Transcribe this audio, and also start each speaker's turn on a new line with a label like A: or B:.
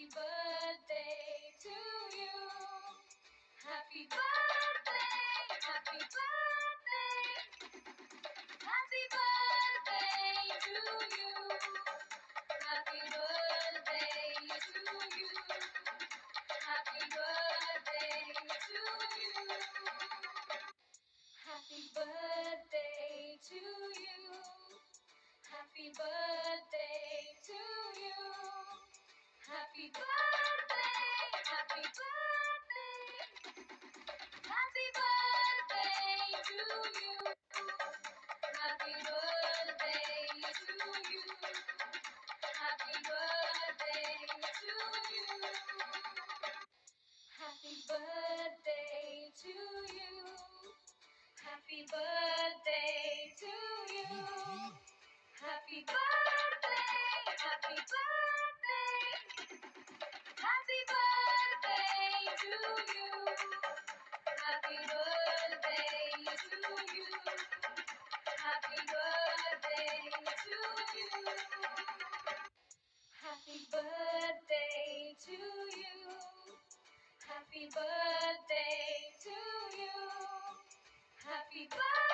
A: Happy birthday to you. Happy birthday, happy birthday. Happy birthday to you. Happy birthday to you. Happy birthday to you. Happy birthday to you. Happy birthday to you. Happy birthday, happy birthday. Happy birthday to you. Happy birthday to you. Happy birthday to you. Happy birthday to you. Happy birthday to you. Happy birthday, happy birthday. Happy birthday to you. Happy birthday to you. Happy birthday to you. Happy birthday to you. Happy birthday to you. Happy birthday.